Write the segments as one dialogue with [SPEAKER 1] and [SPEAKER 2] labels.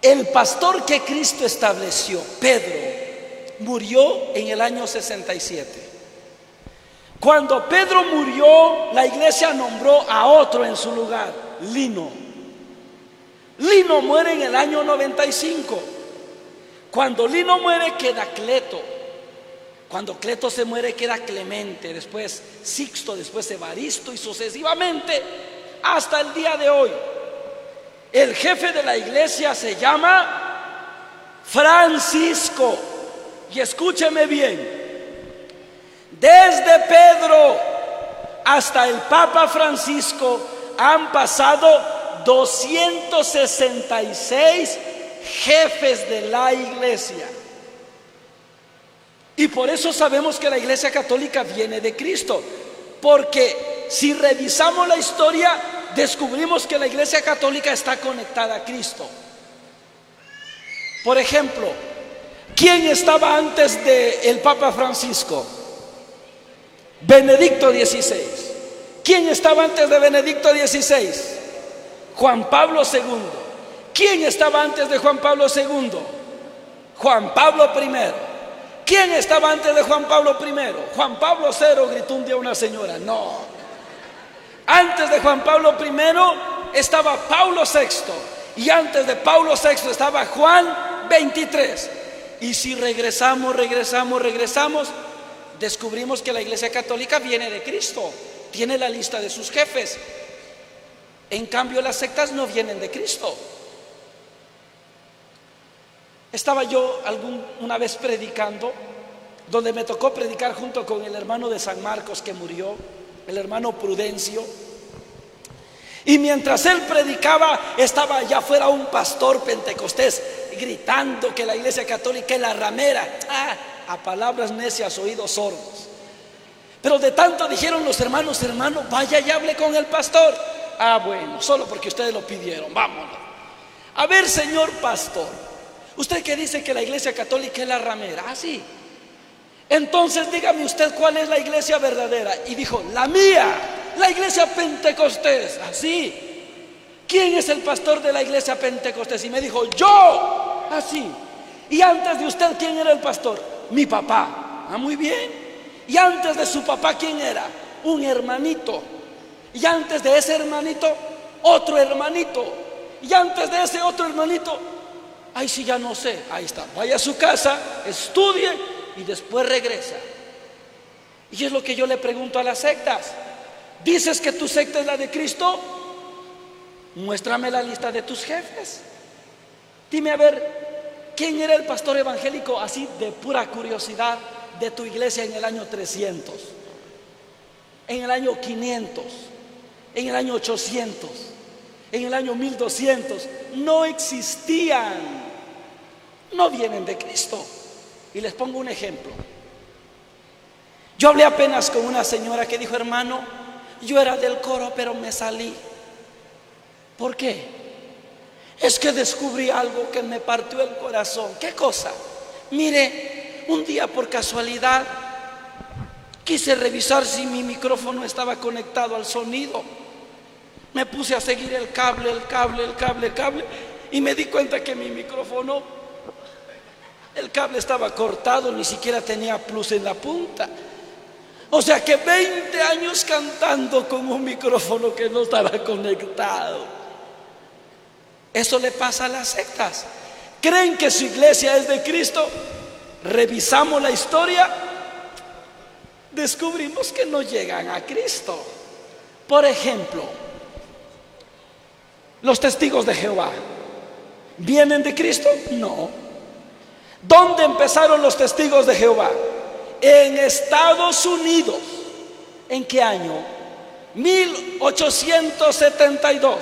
[SPEAKER 1] El pastor que Cristo estableció, Pedro, murió en el año 67. Cuando Pedro murió, la iglesia nombró a otro en su lugar, Lino. Lino muere en el año 95. Cuando Lino muere, queda Cleto. Cuando Cleto se muere, queda Clemente, después Sixto, después Evaristo, y sucesivamente hasta el día de hoy. El jefe de la iglesia se llama Francisco. Y escúcheme bien, desde Pedro hasta el Papa Francisco han pasado 266 jefes de la iglesia. Y por eso sabemos que la iglesia católica viene de Cristo, porque si revisamos la historia, descubrimos que la iglesia católica está conectada a Cristo. Por ejemplo, ¿quién estaba antes del Papa Francisco? Benedicto XVI. ¿Quién estaba antes de Benedicto XVI? Juan Pablo II. ¿Quién estaba antes de Juan Pablo II? Juan Pablo I. ¿Quién estaba antes de Juan Pablo I? Juan Pablo II, gritó un día una señora. No. Antes de Juan Pablo I estaba Paulo VI. Y antes de Paulo VI estaba Juan XXIII. Y si regresamos, descubrimos que la iglesia católica viene de Cristo. Tiene la lista de sus jefes. En cambio, las sectas no vienen de Cristo. Estaba yo una vez predicando, donde me tocó predicar junto con el hermano de San Marcos que murió, el hermano Prudencio. Y mientras él predicaba, estaba allá afuera un pastor pentecostés gritando que la iglesia católica es la ramera. A palabras necias, oídos sordos. Pero de tanto dijeron los hermanos: hermano, vaya y hable con el pastor. Bueno, solo porque ustedes lo pidieron, vámonos. A ver, señor pastor, usted que dice que la iglesia católica es la ramera, sí. Entonces dígame usted cuál es la iglesia verdadera. Y dijo: la mía, la iglesia pentecostés. Así. ¿Quién es el pastor de la iglesia pentecostés? Y me dijo: yo. Así. Y antes de usted, ¿quién era el pastor? Mi papá. Muy bien. Y antes de su papá, ¿quién era? Un hermanito. Y antes de ese hermanito, otro hermanito. Y antes de ese otro hermanito, ay, sí, ya no sé. Ahí está. Vaya a su casa, estudie y después regresa. Y es lo que yo le pregunto a las sectas. ¿Dices que tu secta es la de Cristo? Muéstrame la lista de tus jefes. Dime a ver, ¿quién era el pastor evangélico, así de pura curiosidad, de tu iglesia en el año 300? En el año 500, en el año 800, en el año 1200. No existían. No vienen de Cristo. Y les pongo un ejemplo. Yo hablé apenas con una señora que dijo: hermano, yo era del coro, pero me salí. ¿Por qué? Es que descubrí algo que me partió el corazón. ¿Qué cosa? Mire, un día por casualidad quise revisar si mi micrófono estaba conectado al sonido. Me puse a seguir el cable, y me di cuenta que mi micrófono, el cable estaba cortado, ni siquiera tenía plus en la punta. O sea que 20 años cantando con un micrófono que no estaba conectado. Eso le pasa a las sectas. ¿Creen que su iglesia es de Cristo? Revisamos la historia, descubrimos que no llegan a Cristo. Por ejemplo, los testigos de Jehová, ¿vienen de Cristo? No. ¿Dónde empezaron los testigos de Jehová? En Estados Unidos. ¿En qué año? 1872.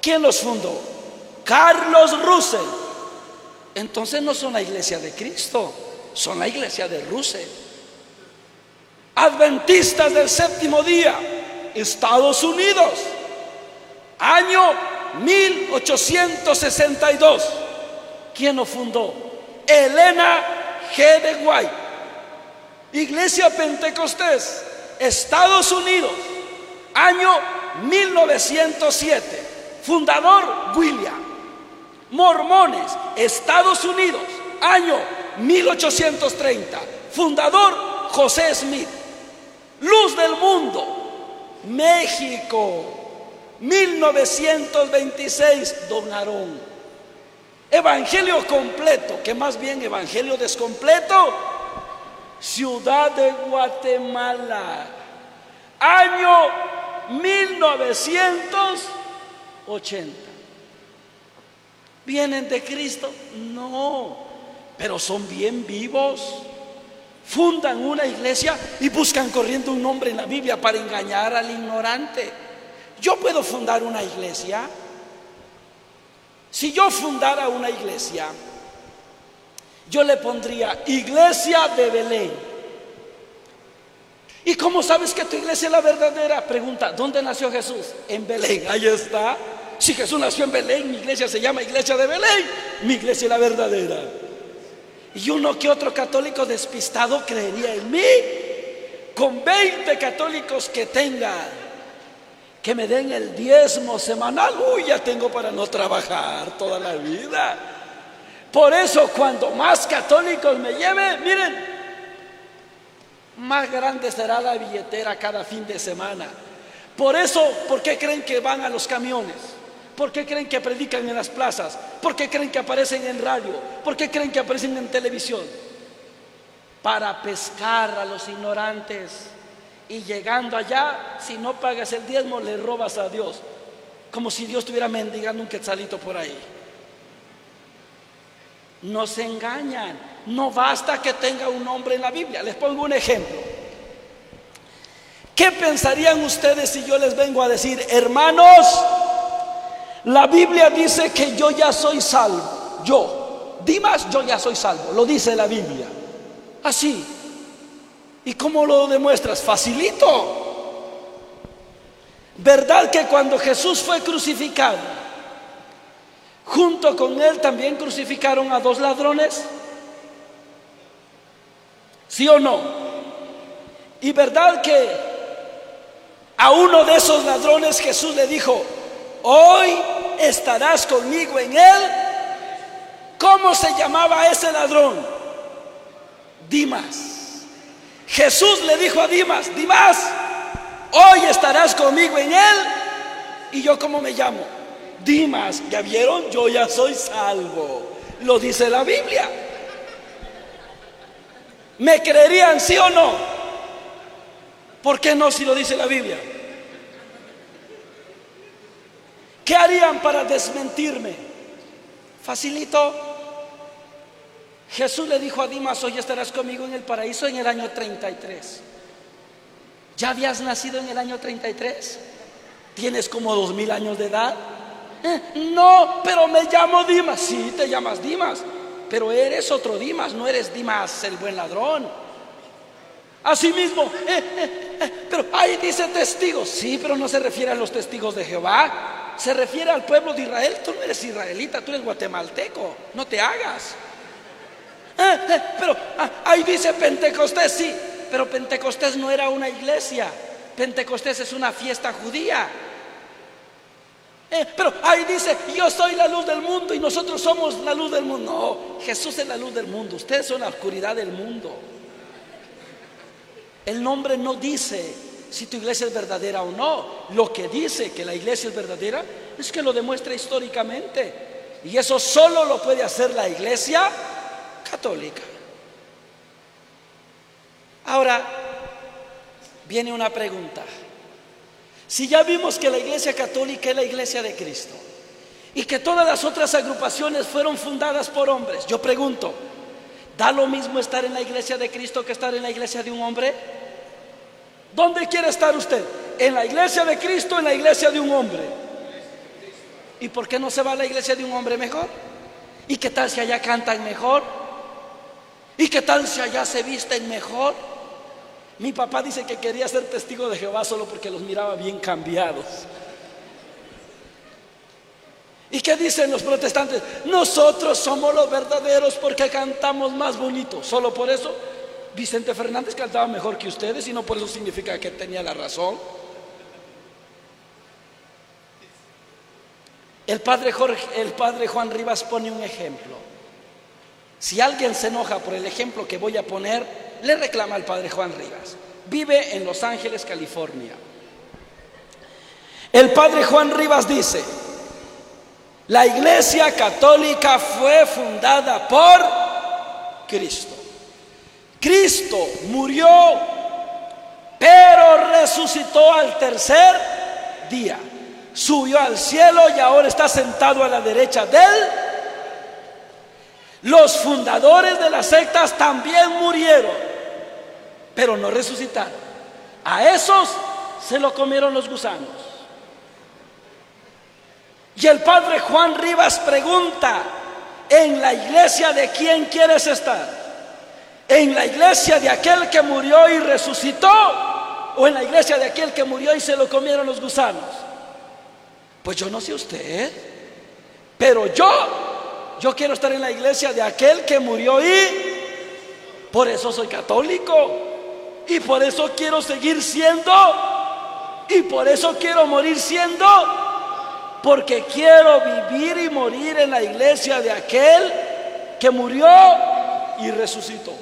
[SPEAKER 1] ¿Quién los fundó? Carlos Russell. Entonces no son la iglesia de Cristo, son la iglesia de Russell. Adventistas del séptimo día, Estados Unidos, año 1862. ¿Quién lo fundó? Elena G. de White. Iglesia Pentecostés, Estados Unidos, año 1907. Fundador William. Mormones, Estados Unidos, año 1830. Fundador José Smith. Luz del Mundo, México, 1926, Don Aarón. Evangelio completo, que más bien evangelio descompleto, Ciudad de Guatemala, año 1980. ¿Vienen de Cristo? No, pero son bien vivos. Fundan una iglesia y buscan corriendo un nombre en la Biblia para engañar al ignorante. Yo puedo fundar una iglesia. Si yo fundara una iglesia, yo le pondría Iglesia de Belén. ¿Y cómo sabes que tu iglesia es la verdadera? Pregunta, ¿dónde nació Jesús? En Belén, ahí está. Si Jesús nació en Belén, mi iglesia se llama Iglesia de Belén. Mi iglesia es la verdadera. Y uno que otro católico despistado creería en mí. Con 20 católicos que tenga, que me den el diezmo semanal, uy, ya tengo para no trabajar toda la vida. Por eso cuando más católicos me lleve, miren, más grande será la billetera cada fin de semana. Por eso, ¿por qué creen que van a los camiones? ¿Por qué creen que predican en las plazas? ¿Por qué creen que aparecen en radio? ¿Por qué creen que aparecen en televisión? Para pescar a los ignorantes. Y llegando allá, si no pagas el diezmo, le robas a Dios. Como si Dios estuviera mendigando un quetzalito por ahí. Nos engañan. No basta que tenga un nombre en la Biblia. Les pongo un ejemplo. ¿Qué pensarían ustedes si yo les vengo a decir, hermanos, la Biblia dice que yo ya soy salvo? Yo, Dimas, yo ya soy salvo. Lo dice la Biblia. Así. ¿Y cómo lo demuestras? Facilito. ¿Verdad que cuando Jesús fue crucificado, junto con él también crucificaron a 2 ladrones? ¿Sí o no? ¿Y verdad que a uno de esos ladrones Jesús le dijo, hoy estarás conmigo en él? ¿Cómo se llamaba ese ladrón? Dimas. Jesús le dijo a Dimas, Dimas, hoy estarás conmigo en él. ¿Y yo cómo me llamo? Dimas. ¿Ya vieron? Yo ya soy salvo. Lo dice la Biblia. ¿Me creerían sí o no? ¿Por qué no si lo dice la Biblia? ¿Qué harían para desmentirme? Facilito. Jesús le dijo a Dimas, hoy estarás conmigo en el paraíso en el año 33. ¿Ya habías nacido en el año 33? ¿Tienes como 2000 años de edad? No, pero me llamo Dimas. Sí, te llamas Dimas, pero eres otro Dimas, no eres Dimas el buen ladrón. Asimismo, pero ahí dice testigos. Sí, pero no se refiere a los testigos de Jehová, se refiere al pueblo de Israel. Tú no eres israelita, tú eres guatemalteco, no te hagas. Pero ahí dice Pentecostés. Sí, pero Pentecostés no era una iglesia. Pentecostés es una fiesta judía. Pero ahí dice, yo soy la luz del mundo y nosotros somos la luz del mundo. No, Jesús es la luz del mundo, ustedes son la oscuridad del mundo. El nombre no dice si tu iglesia es verdadera o no. Lo que dice que la iglesia es verdadera es que lo demuestra históricamente. Y eso solo lo puede hacer la iglesia católica. Ahora viene una pregunta. Si ya vimos que la iglesia católica es la iglesia de Cristo y que todas las otras agrupaciones fueron fundadas por hombres, yo pregunto, ¿da lo mismo estar en la iglesia de Cristo que estar en la iglesia de un hombre? ¿Dónde quiere estar usted? ¿En la iglesia de Cristo o en la iglesia de un hombre? ¿Y por qué no se va a la iglesia de un hombre mejor? ¿Y qué tal si allá cantan mejor? ¿Y qué tal si allá se visten mejor? Mi papá dice que quería ser testigo de Jehová solo porque los miraba bien cambiados. ¿Y qué dicen los protestantes? Nosotros somos los verdaderos porque cantamos más bonito. Solo por eso Vicente Fernández cantaba mejor que ustedes y no por eso significa que tenía la razón. el padre Juan Rivas pone un ejemplo. Si alguien se enoja por el ejemplo que voy a poner, le reclama al padre Juan Rivas. Vive en Los Ángeles, California. El padre Juan Rivas dice: la Iglesia Católica fue fundada por Cristo. Cristo murió, pero resucitó al tercer día. Subió al cielo y ahora está sentado a la derecha de él. Los fundadores de las sectas también murieron, pero no resucitaron. A esos se lo comieron los gusanos. Y el padre Juan Rivas pregunta: ¿en la iglesia de quién quieres estar? ¿En la iglesia de aquel que murió y resucitó? ¿O en la iglesia de aquel que murió y se lo comieron los gusanos? Pues yo no sé usted, pero yo quiero estar en la iglesia de aquel que murió y por eso soy católico, y por eso quiero seguir siendo, y por eso quiero morir siendo, porque quiero vivir y morir en la iglesia de aquel que murió y resucitó.